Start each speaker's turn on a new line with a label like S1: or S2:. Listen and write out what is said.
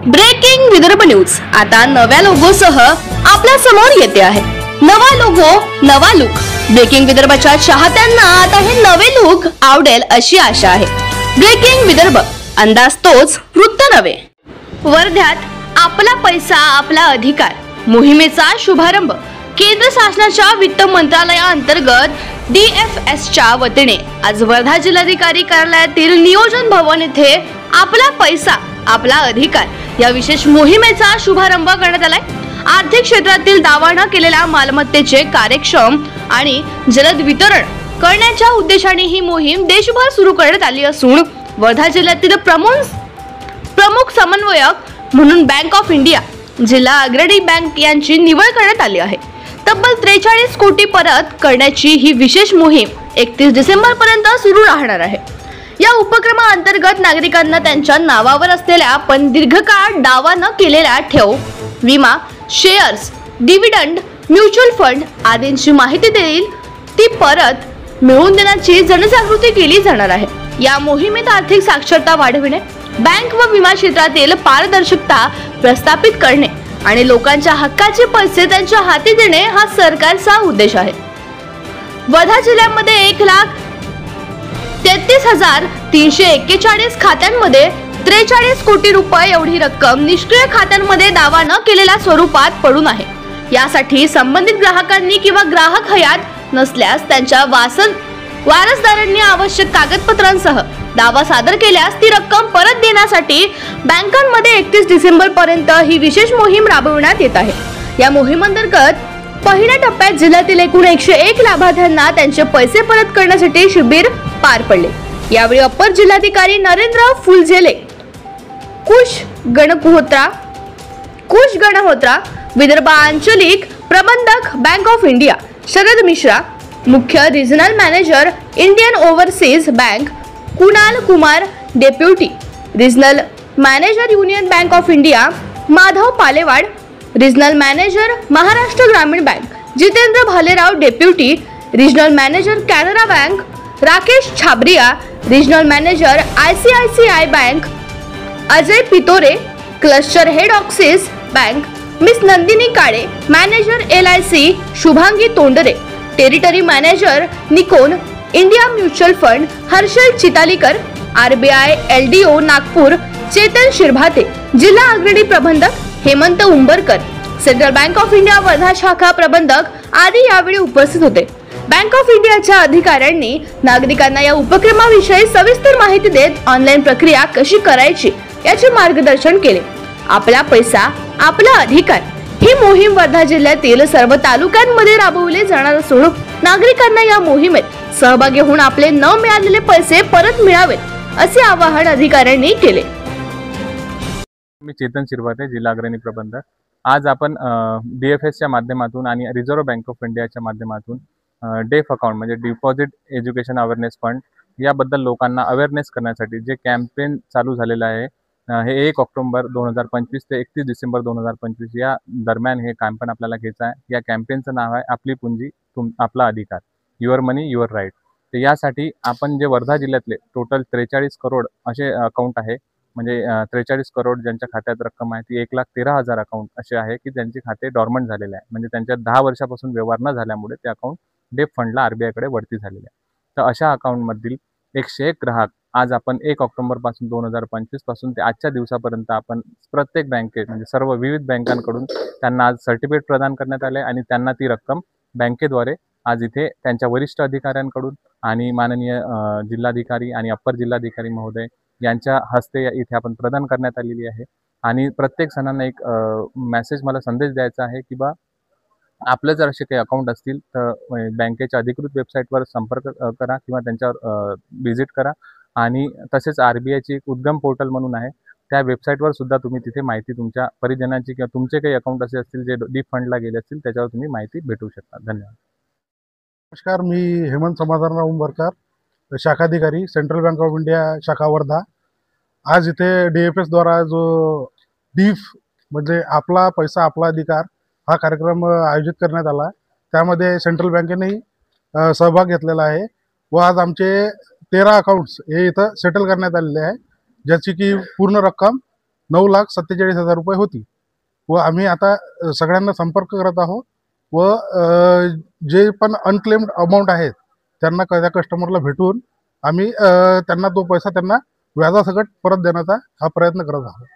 S1: Breaking Vidarbha news आता नव्या लोगोसह आपल्या समोर येते आहे। नवा लोगो, नवा लुक। ब्रेकिंग विदर्भाच्या चाहत्यांना आता हे नवे लुक आवडेल अशी आशा आहे। ब्रेकिंग विदर्भ, अंदाज तोच, वृत्त नवे। वर्ध्यात आपला पैसा आपला अधिकार मोहिमेचा शुभारंभ केंद्र शासनाच्या वित्त मंत्रालयाअंतर्गत DFSच्या वतीने आज वर्धा जिल्हाधिकारी कार्यालयातील नियोजन भवन येथे आपला पैसा आपला अधिकार या विशेष मोहिमेचा शुभारंभ करण्यात आलाय। आर्थिक क्षेत्रातील दावा न केलेल्या मालमत्तेचे कार्यक्षम आणि जलद वितरण करण्याच्या उद्देशाने ही मोहीम देशभर सुरू करण्यात आली असून वर्धा जिल्ह्यातील प्रमुख समन्वयक म्हणून बँक ऑफ इंडिया, जिल्हा अग्रणी बँक यांची निवड करण्यात आली आहे। तब्बल 43 कोटी परत करण्याची ही विशेष मोहीम 31 डिसेंबर पर्यंत सुरू राहणार आहे। या उपक्रमाअंतर्गत नागरिकांना त्यांच्या नावावर असलेल्या पण दीर्घकाळ दावा न केलेल्या ठेव, विमा, शेअर्स, डिव्हिडंड, म्युच्युअल फंड आदींची माहिती देईल ती परत मिळवून देण्याची जनजागृती केली जाणार आहे। या मोहिमेत आर्थिक साक्षरता वाढविणे, बँक व विमा क्षेत्रातील पारदर्शकता प्रस्थापित करणे आणि लोकांच्या हक्काचे पैसे त्यांच्या हाती देणे हा सरकारचा उद्देश आहे। वर्धा जिल्ह्यामध्ये 1,33,341 खात्यांमध्ये 43 कोटी रुपये एवढी रक्कम निष्क्रिय खात्यांमध्ये दावा न केलेल्या स्वरूपात पडून आहे। यासाठी संबंधित ग्राहकांनी किंवा ग्राहक हयात नसल्यास त्यांच्या वारसदारांनी आवश्यक कागदपत्रांसह दावा सादर केल्यास ती रक्कम परत देण्यासाठी बँकांमध्ये 31 डिसेंबर पर्यंत ही विशेष मोहीम राबविण्यात येत आहे। या मोहिमेअंतर्गत पहिल्या टप्प्यात जिल्ह्यातील एकूण 101 लाभार्थ्यांना त्यांचे पैसे परत करण्यासाठी शिबिर पार पडले। यावेळी अप्पर जिल्हाधिकारी नरेंद्र फुलझेले, कुश गणहोत्रा, विदर्भ आंचलिक प्रबंधक Bank of India Sharad Mishra, मुख्य regional manager Indian Overseas Bank Kunal Kumar, deputy regional manager Union Bank of India Madhav Palewad, regional manager Maharashtra Gramin Bank Jitendra Bhalerao, deputy regional manager Canara Bank Rakesh Chhabria, regional manager ICICI Bank Ajay Pitore, cluster head Axis Bank Miss Nandini Kale, manager LIC Shubhangi Tondare, territory manager Nikon India mutual fund Harshal Chitalikar, RBI LDO Nagpur Chetan Shirbhate, जिल्हा अग्रणी प्रबंधक Hemant Umbarkar, central Bank of India Wardha शाखा प्रबंधक आदी यावेळी उपस्थित होते। Bank of इंडियाच्या अधिकाऱ्यांनी नागरिकांना या उपक्रमाविषयी सविस्तर माहिती देत ऑनलाईन प्रक्रिया कशी करायची याचे मार्गदर्शन केले। आपला पैसा आपला अधिकार ही मोहीम वर्धा जिल्ह्यातील सर्व तालुक्यांमध्ये राबवली जाणार असून नागरिकांना या मोहिमेत सहभागी होऊन आपले न मिळालेले पैसे परत मिळावेत असे आवाहन अधिकाऱ्यांनी केले।
S2: मी चेतन शिरभाते, जिल्हा अग्रणी प्रबंधक। आज आपण DFSच्या माध्यमातून आणि रिझर्व्ह बँक ऑफ इंडियाच्या माध्यमातून डेफ अकाउंट म्हणजे डिपॉझिट एज्युकेशन अवेअरनेस फंड याबद्दल लोकांना अवेअरनेस करण्यासाठी जे कॅम्पेन चालू झालेलं आहे, हे 1 ऑक्टोबर 2025 ते 31 डिसेंबर 2025 या दरम्यान हे कॅम्पेन आपल्याला घ्यायचं आहे। या कॅम्पेनचं नाव आहे आपली पुंजी आपला अधिकार, युअर मनी युअर राईट। तर यासाठी आपण जे वर्धा जिल्ह्यातले टोटल 43 करोड असे अकाउंट आहे, म्हणजे 43 करोड ज्यांच्या खात्यात रक्कम आहे ती 1,13,000 अकाउंट असे आहे की ज्यांचे खाते डॉर्मंट झालेले आहे, म्हणजे त्यांच्या 10 वर्षापासून व्यवहार न झाल्यामुळे ते अकाउंट डेफ फंडला RBI कडे वरती झालेले आहे। तर अशा अकाउंटमधील 101 ग्राहक आज आपण 1 ऑक्टोबर पासून 2025 पासून ते आजच्या दिवसापर्यंत आपण प्रत्येक बँकेत म्हणजे सर्व विविध बँकांकडून त्यांना आज सर्टिफिकेट प्रदान करण्यात आले आणि त्यांना ती रक्कम बँकेद्वारे आज इथे त्यांच्या वरिष्ठ अधिकाऱ्यांकडून आणि माननीय जिल्हाधिकारी आणि अप्पर जिल्हाधिकारी महोदय यांच्या हस्ते इथे आपण प्रदान करण्यात आलेली आहे। आणि प्रत्येक जणांना एक मेसेज मला संदेश द्यायचा आहे की बा आपलं जर असे काही अकाउंट असतील तर बँकेच्या अधिकृत वेबसाईटवर संपर्क करा किंवा त्यांच्यावर व्हिजिट करा। आणि तसेच RBIची एक उद्गम पोर्टल म्हणून आहे, त्या वेबसाईटवर सुद्धा तुम्ही तिथे माहिती तुमच्या परिजनांची किंवा तुमचे काही अकाउंट असे असतील जे डीप फंडला गेले असतील त्याच्यावर तुम्ही माहिती भेटू शकता। धन्यवाद।
S3: नमस्कार, मी हेमंत समाधानराव उंबरकर, शाखाधिकारी सेंट्रल बँक ऑफ इंडिया शाखा वर्धा। आज इथे DFS द्वारा जो डीफ म्हणजे आपला पैसा आपला अधिकार हा कार्यक्रम आयोजित करण्यात आला, त्यामध्ये सेंट्रल बँकेनेही सहभाग घेतलेला आहे व आज आमचे 13 अकाउंट्स हे इथं सेटल करण्यात आलेले आहे, ज्याची की पूर्ण रक्कम 9,47,000 रुपये होती व आम्ही आता सगळ्यांना संपर्क करत आहोत व जे पण अनक्लेम्ड अमाऊंट आहेत त्यांना त्या कस्टमरला भेटून आम्ही त्यांना तो पैसा त्यांना व्याजासकट परत देण्याचा हा प्रयत्न करत आहोत.